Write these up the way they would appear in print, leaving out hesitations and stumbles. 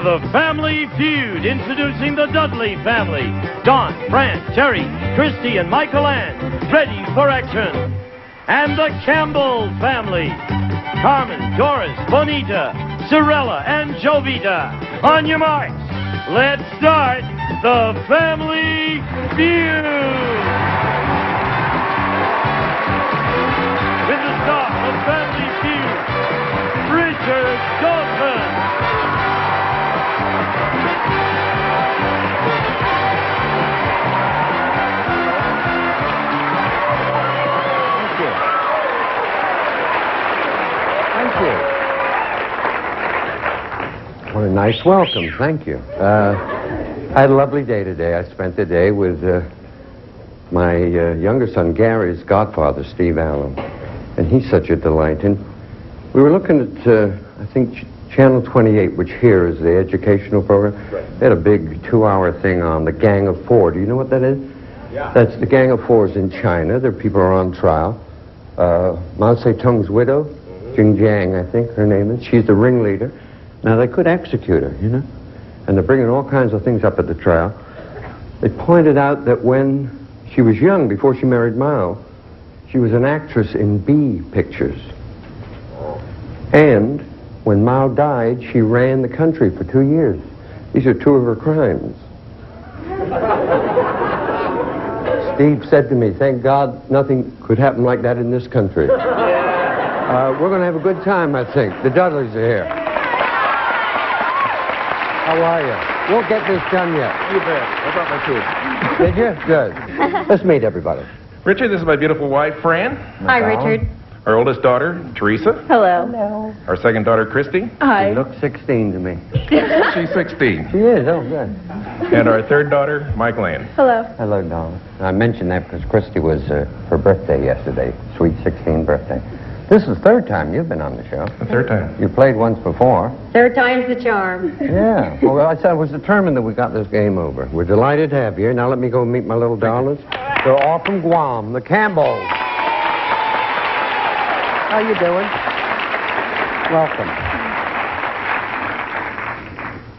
for the Family Feud, introducing the Dudley family. Don, Fran, Terry, Christy, and Michael Ann, ready for action. And the Campbell family. Carmen, Doris, Bonita, Cirella, and Jovita. On your marks, let's start the Family Feud. With the star of Family Feud, Richard Dawson. What a nice welcome. Thank you. I had a lovely day today. I spent the day with my younger son, Gary's godfather, Steve Allen. And he's such a delight. And we were looking at, I think, Channel 28, which here is the educational program. Right. They had a big 2-hour thing on the Gang of Four. Do you know what that is? Yeah. That's the Gang of Fours in China. Their people are on trial. Mao Zedong's widow, Jing Jiang, I think her name is. She's the ringleader. Now, they could execute her, you know? And they're bringing all kinds of things up at the trial. They pointed out that when she was young, before she married Mao, she was an actress in B pictures. And when Mao died, she ran the country for 2 years. These are 2 of her crimes. Steve said to me, thank God nothing could happen like that in this country. We're going to have a good time, I think. The Dudleys are here. How are you? We'll get this done yet. You bet. I brought my food. Did you? Good. Let's meet everybody. Richard, this is my beautiful wife, Fran. Hi, Richard. Our oldest daughter, Teresa. Hello. Hello. Our second daughter, Christy. Hi. She looks 16 to me. She's 16. She is, oh, good. And our third daughter, Michael Ann. Hello. Hello, darling. I mentioned that because Christy was her birthday yesterday. Sweet 16 birthday. This is the 3rd time you've been on the show. The 3rd time. You played once before. 3rd time's the charm. Yeah. Well, I said I was determined that we got this game over. We're delighted to have you here. Now let me go meet my little darlings. They're all from Guam, the Campbells. How you doing? Welcome.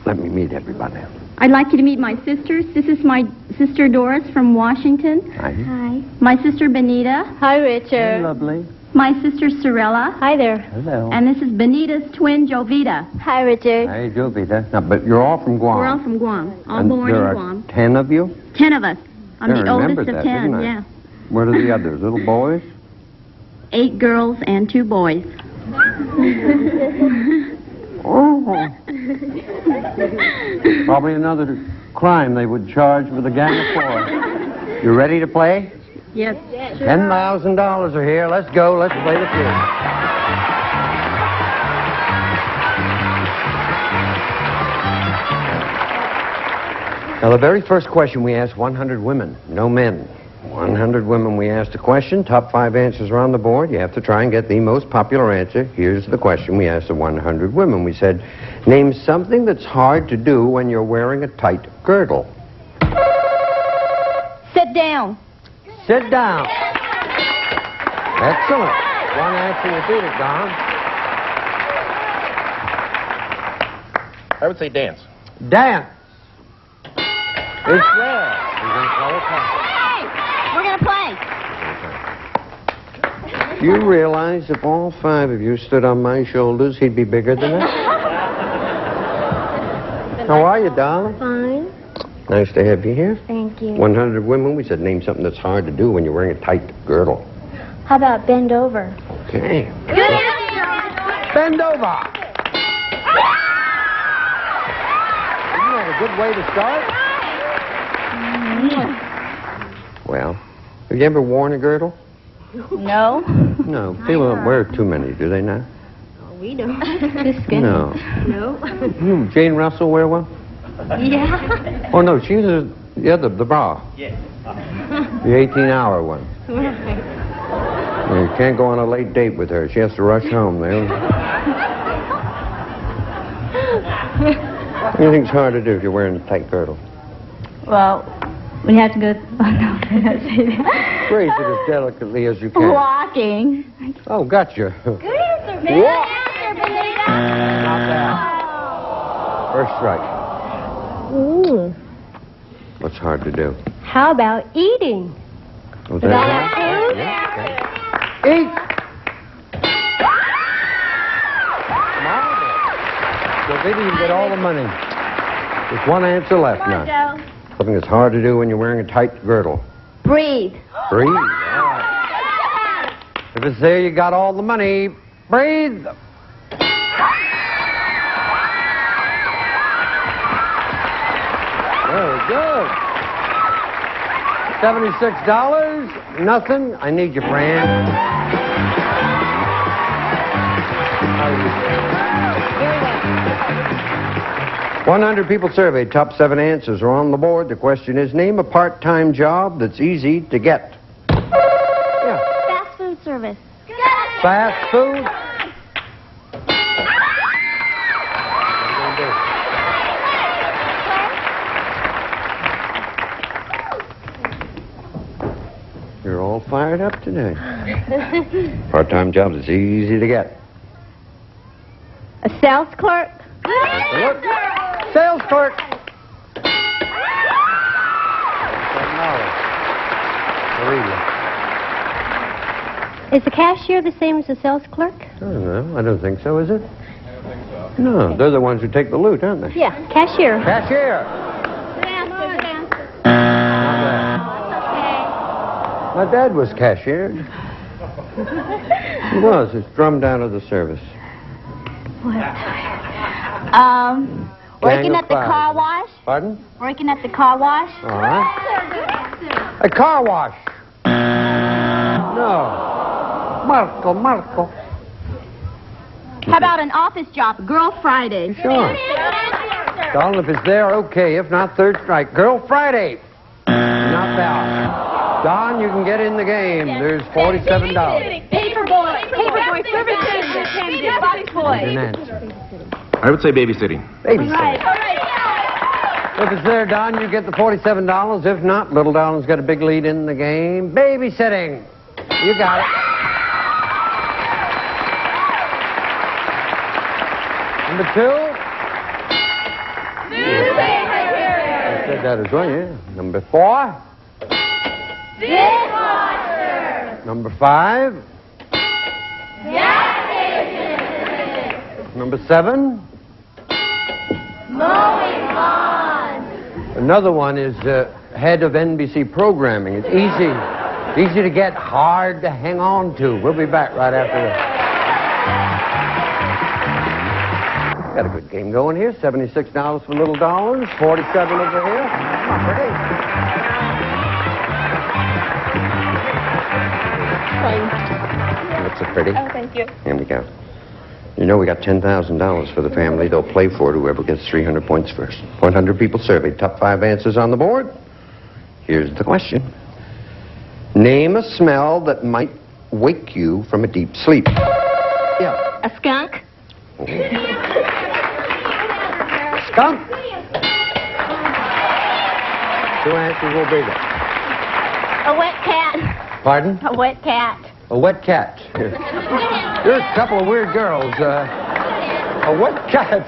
Let me meet everybody. I'd like you to meet my sisters. This is my sister Doris from Washington. Hi. Hi. My sister Benita. Hi, Richard. Hey, lovely. My sister Cirella. Hi there. Hello. And this is Benita's twin, Jovita. Hi, Richard. Hey, Jovita. Now, but you're all from Guam. We're all from Guam. All And born there in are Guam. 10 of you? 10 of us. I'm Yeah, I the oldest remembered of that, 10, didn't I? yeah. Where are the others? Little boys? 8 girls and 2 boys. Oh. Probably another crime they would charge with a gang of 4. You ready to play? Yes. $10,000 are here. Let's go. Let's play the Feud. Now, the very first question we asked 100 women, no men. 100 women we asked a question. Top 5 answers are on the board. You have to try and get the most popular answer. Here's the question we asked the 100 women. We said, name something that's hard to do when you're wearing a tight girdle. Sit down. Sit down. Excellent. One answer will beat it, Don. I would say dance. Dance. It's there. We're going to play a part. We're going to play. You realize if all 5 of you stood on my shoulders, he'd be bigger than that? How are you, darling? Fine. Nice to have you here. Thank you. 100 women, we said name something that's hard to do when you're wearing a tight girdle. How about bend over? Okay. Good answer. Bend over. Isn't that a good way to start? Well, have you ever worn a girdle? No. No, people don't wear too many, do they not? We don't. Just skinny. No. No. Jane Russell wear one? Yeah. Oh, no, she's the bra. Yeah. The 18-hour one. You can't go on a late date with her. She has to rush home. What do you think's hard to do if you're wearing a tight girdle? Well, we have to go... Oh, no, I don't say that. Phrase it as delicately as you can. Walking. Oh, gotcha. Good answer, Benita. Good answer, Benita. Not bad. First strike. Ooh. What's hard to do? How about eating? Oh, Is that hard? food? Yeah, okay. Eat! Marvelous. So Vivi, you get all the money. There's one answer left now. Joe. Something that's hard to do when you're wearing a tight girdle. Breathe. Breathe. All right. If it's there, you got all the money. Breathe. Very good. $76. Nothing. I need you, Fran. 100 people surveyed. Top 7 answers are on the board. The question is, name a part-time job that's easy to get. Yeah. Fast food service. Fast food. You're all fired up today. Part-time jobs is easy to get. A sales clerk. Look. Sales clerk. Is the cashier the same as the sales clerk? I don't know. I don't think so, is it? No, they're the ones who take the loot, aren't they? Yeah, cashier. Cashier. My dad was cashiered. He was. It's drummed out of the service. Working Gang at of the five. car wash. Pardon? Working at the car wash. All right. A car wash. No. Marco. How about an office job? Girl Friday. Sure. Darling, if it's there, okay. If not, third strike. Girl Friday. Not bad. Don, you can get in the game. There's $47. Paperboy, service attendant, box boy. An answer. I would say babysitting. Babysitting. If it's there, Don, you get the $47. If not, little Don's got a big lead in the game. Babysitting. You got it. Number 2. I said that as well, yeah. Number 4. Dishwasher. Number 5. Gas station. Number 7. Mowing lawn. Another one is head of NBC programming. It's easy to get, hard to hang on to. We'll be back right after this. Got a good game going here. $76 for little dollars. 47 over here. Looks so pretty. Oh, thank you. Here we go. You know we got $10,000 for the family. They'll play for it, whoever gets 300 points first. 100 people surveyed. Top 5 answers on the board. Here's the question. Name a smell that might wake you from a deep sleep. Yeah. A skunk. Skunk. 2 answers will be there. A wet cat. Pardon? A wet cat. A wet cat. There's a couple of weird girls. A wet cat.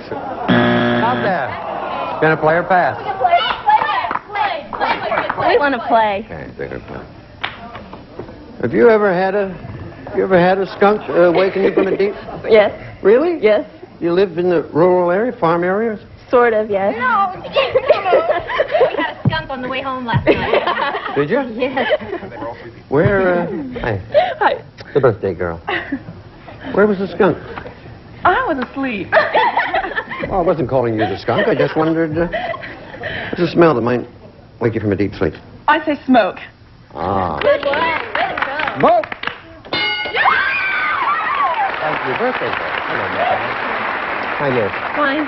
Out there. Gonna play or pass? We want to play. Okay, they're gonna play. Have you ever had a skunk waken you from a deep? Yes. Really? Yes. You live in the rural area, farm areas? Sort of, yes. No. We had a skunk on the way home last night. Did you? Yes. Where, hi. Hi. The birthday girl. Where was the skunk? I was asleep. Oh, I wasn't calling you the skunk. I just wondered, what's a smell that might wake you from a deep sleep? I say smoke. Ah. Good one. Smoke! Thank you, birthday girl. Hello, my friend. How are you? Fine.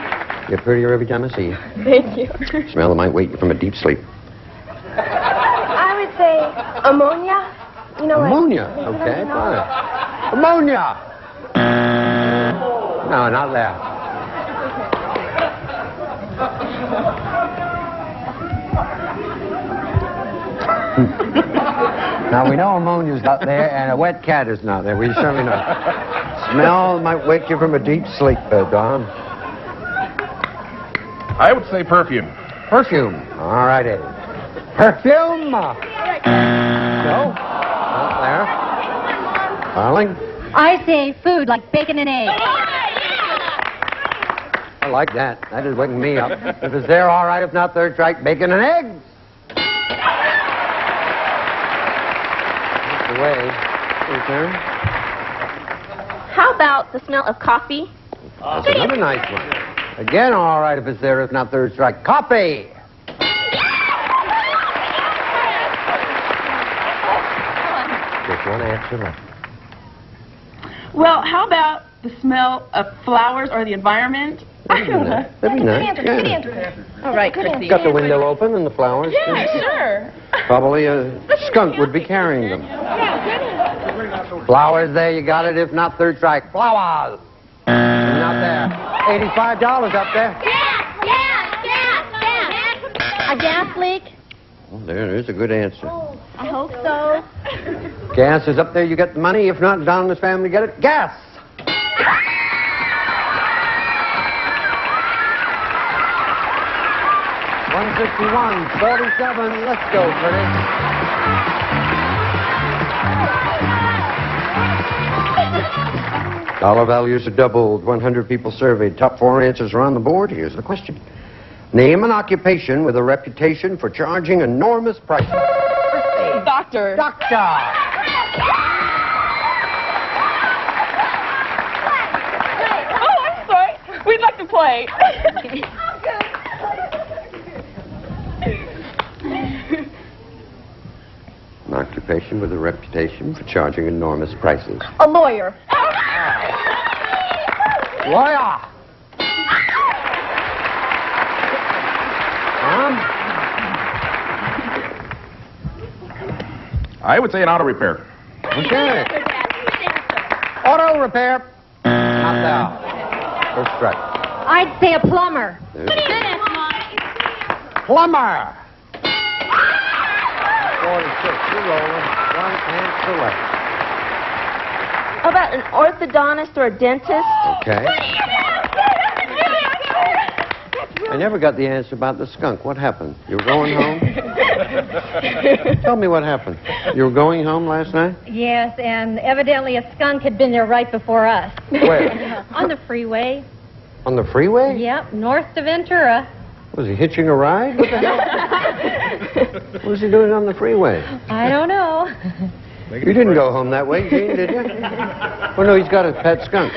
You're prettier every time I see you. Thank you. Smell that might wake you from a deep sleep. I would say ammonia. You know what? Ammonia. Okay, fine. Ammonia! No, not that. Now, we know ammonia's not there, and a wet cat is not there. We certainly know. Smell might wake you from a deep sleep, Don. I would say perfume. Perfume. All right, Eddie. Perfume. No. Not there. Darling. I say food like bacon and eggs. I like that. That is waking me up. If it's there, all right. If not, third strike, bacon and eggs. That's the way. Your turn. How about the smell of coffee? That's another nice one. Again, all right. If it's there, if not, third strike, coffee. Just one answer left. Well, how about the smell of flowers or the environment? That'd be nice. Yeah. All right, Chrissy. Got the window open and the flowers. Yeah, sure. Probably a skunk would be carrying them. Flowers there, you got it. If not, third strike. Flowers. Not there. $85 up there. A gas leak? Oh, there's a good answer. I hope so. Gas is up there. You get the money. If not, Don and his family get it. Gas. $161.47. Let's go, Curtis. Dollar values are doubled. 100 people surveyed. Top 4 answers are on the board. Here's the question. Name an occupation with a reputation for charging enormous prices. Doctor. Doctor. Oh, I'm sorry. We'd like to play. An occupation with a reputation for charging enormous prices. A lawyer. Lawyer. I would say an auto repair. Okay. Auto repair. Not there. First strike. I'd say a plumber. Plumber. 46. You're rolling. One answer left. How about an orthodontist or a dentist? Okay. I never got the answer about the skunk. What happened? You were going home? Tell me what happened. You were going home last night? Yes, and evidently a skunk had been there right before us. Where? On the freeway. On the freeway? Yep, north to Ventura. Was he hitching a ride? What the hell? What was he doing on the freeway? I don't know. You didn't go home that way, Gene, did you? Oh, no, he's got a pet skunk.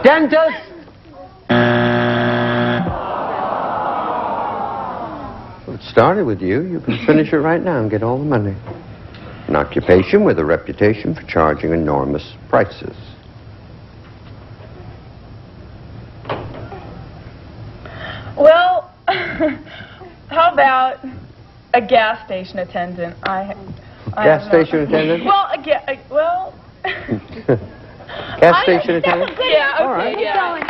Dentist! Well, it started with you. You can finish it right now and get all the money. An occupation with a reputation for charging enormous prices. Well, how about a gas station attendant? Gas station attendant? Well, Gas station attendant? Yeah, okay, All right. yeah.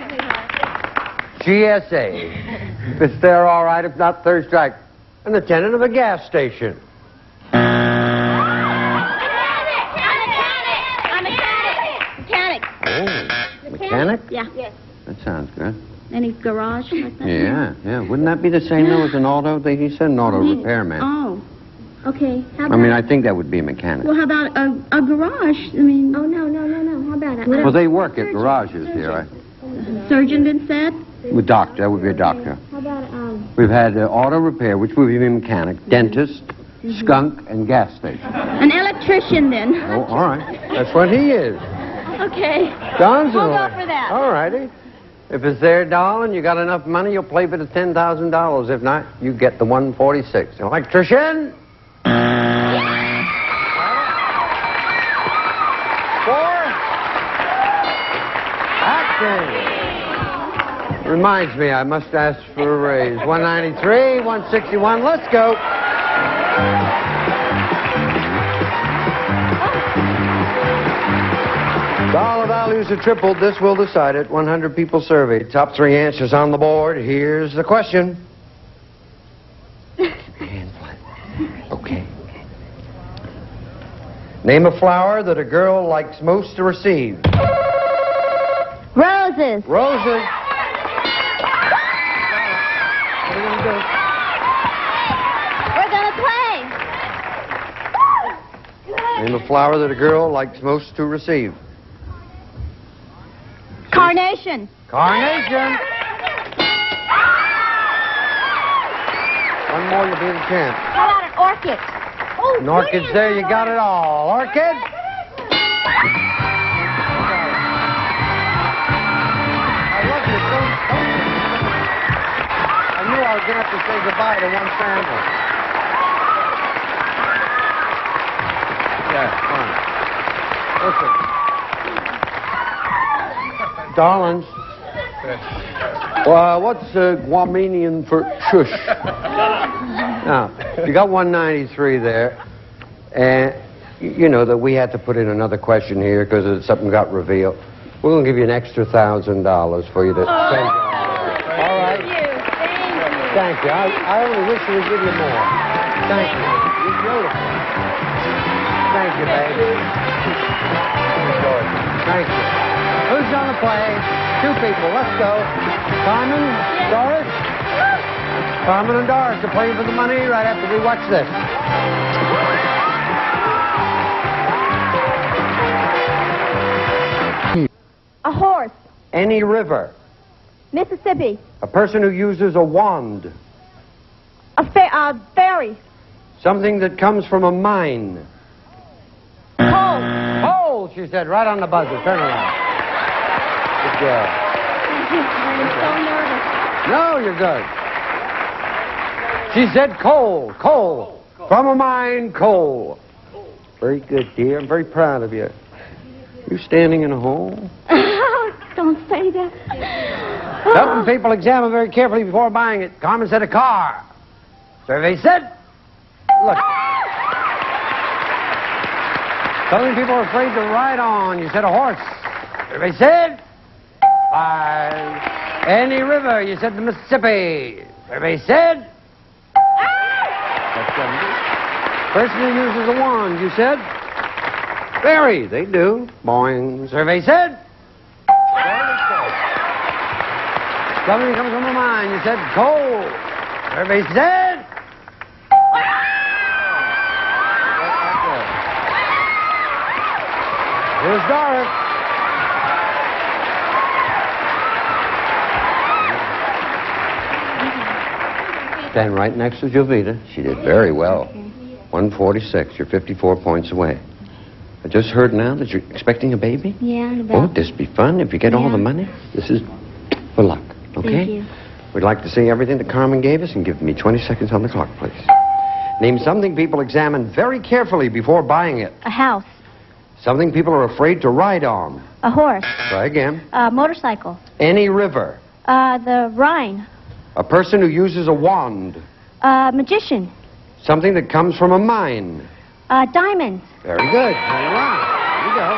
GSA. If it's there, all right. If not, third strike. An attendant of a gas station. Mechanic? Yeah. Yes. That sounds good. Any garage like that? Yeah. Wouldn't that be the same though as an auto? He said an auto repairman. Oh, okay. How about, I mean, I think that would be a mechanic. well, how about a garage? I mean, oh, no. How about it? Well, they work at garages here. Surgeon been said? With doctor, that would be a doctor. How about, We've had auto repair, which would be a mechanic, dentist, skunk, and gas station. an electrician then? Oh, all right. That's what he is. Okay. Don's We'll in go there. for that. All righty. If it's there, darling, you got enough money, you'll play for the $10,000. If not, you get the 146. Electrician? 4. Acting. Reminds me, I must ask for a raise. 193, 161. Let's go. Dollar values are tripled. This will decide it. 100 people surveyed. Top 3 answers on the board. Here's the question. Hand flat. Okay. Name a flower that a girl likes most to receive. Roses. Roses. What are you going to do? We're going to play. Name a flower that a girl likes most to receive. Carnation. Carnation. One more, you'll be the champ. How about an orchid? Oh, An orchid's there, you got it all. Orchid? I love you. Don't. I knew I was going to have to say goodbye to one family. Yeah, fine. Listen. Darlings. What's Guamanian for shush? Now, you got 193 there. And you know that we had to put in another question here because something got revealed. We're going to give you an extra $1,000 for you to spend. All right? Thank you. I only wish we would give you more. Thank you. You're beautiful. Thank you, baby. Thank you. Who's going to play? 2 people. Let's go. Carmen, Doris. Carmen and Doris are playing for the money right after we watch this. A horse. Any river. Mississippi. A person who uses a wand. A ferry. Something that comes from a mine. Coal. Coal, she said, right on the buzzer. Turn around. Good girl. I'm so nervous. No, you're good. She said coal. Coal. From a mine, coal. Very good, dear. I'm very proud of you. You standing in a hole? Don't say that. Helping people examine very carefully before buying it. Carmen said a car. Survey said, look. Something people are afraid to ride on. You said a horse. Survey said 5. Any river. You said the Mississippi. Survey said. That's 70. Person who uses a wand. You said. Very. They do. Boing. Survey said. Something comes from a mine. You said coal. Survey said. Here's Doris. Stand right next to Jovita. She did very well. 146. You're 54 points away. I just heard now that you're expecting a baby. Yeah, Won't this be fun if you get all the money? This is for luck. Okay? Thank you. We'd like to see everything that Carmen gave us and give me 20 seconds on the clock, please. Name something people examine very carefully before buying it. A house. Something people are afraid to ride on. A horse. Try again. A motorcycle. Any river. The Rhine. A person who uses a wand. A magician. Something that comes from a mine. Diamonds. Very good. Hang around. Here you go.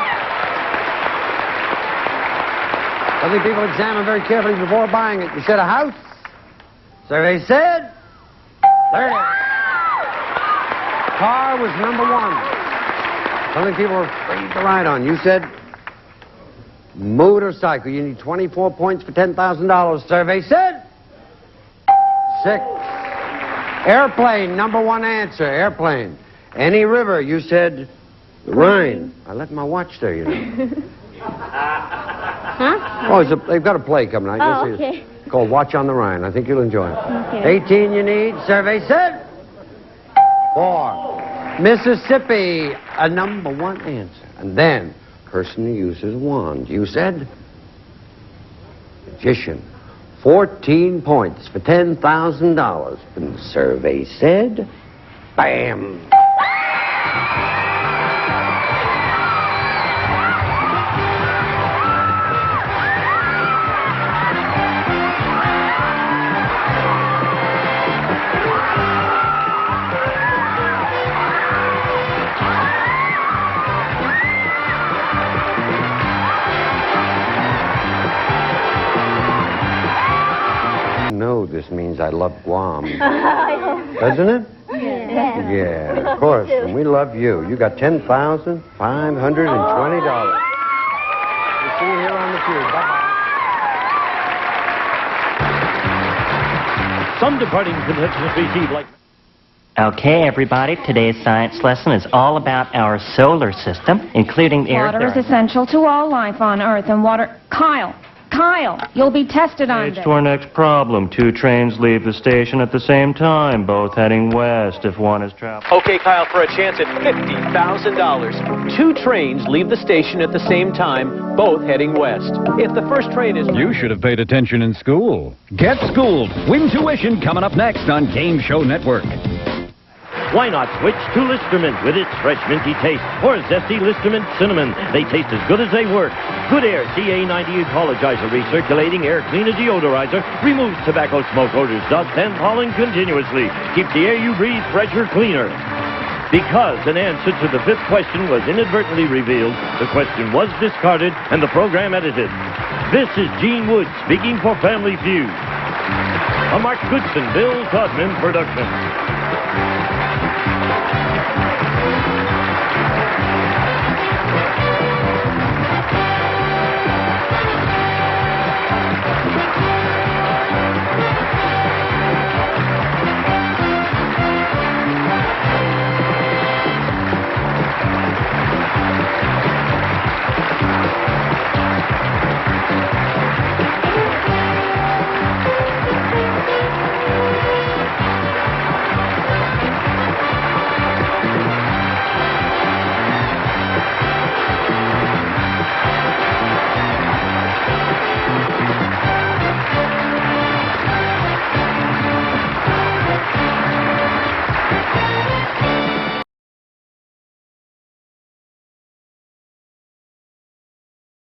Something people examine very carefully before buying it. You said a house. Survey said 30. Car was number 1. Something people are afraid to ride on. You said motorcycle. You need 24 points for $10,000. Survey said 6. Airplane, number 1 answer. Airplane. Any river. You said the Rhine. I left my watch there, you know. Huh? Oh, they've got a play coming out. Oh, You'll see okay. It's called Watch on the Rhine. I think you'll enjoy it. Okay. 18 you need. Survey said 4. Mississippi, a number 1 answer. And then, person who uses wand. You said magician. 14 points for $10,000. And the survey said, bam. No, this means I love Guam. Doesn't it? Yeah. Yeah, of course. And we love you. You got $10,520. We'll see you here on the Feud. Bye-bye. Some departing contestants receive like... Okay, everybody, today's science lesson is all about our solar system, including the Earth. Water is essential to all life on Earth, and water... Kyle, you'll be tested on this. To our next problem. 2 trains leave the station at the same time, both heading west if one is traveling. Okay, Kyle, for a chance at $50,000. 2 trains leave the station at the same time, both heading west. If the first train is... You should have paid attention in school. Get schooled. Win tuition coming up next on Game Show Network. Why not switch to Listermint with its fresh minty taste, or zesty Listermint cinnamon? They taste as good as they work. Good Air CA90 Ecologizer Recirculating Air Cleaner Deodorizer removes tobacco smoke, odors, dust, and pollen continuously. Keeps the air you breathe fresher, cleaner. Because an answer to the 5th question was inadvertently revealed, the question was discarded and the program edited. This is Gene Wood speaking for Family Feud. A Mark Goodson, Bill Todman production.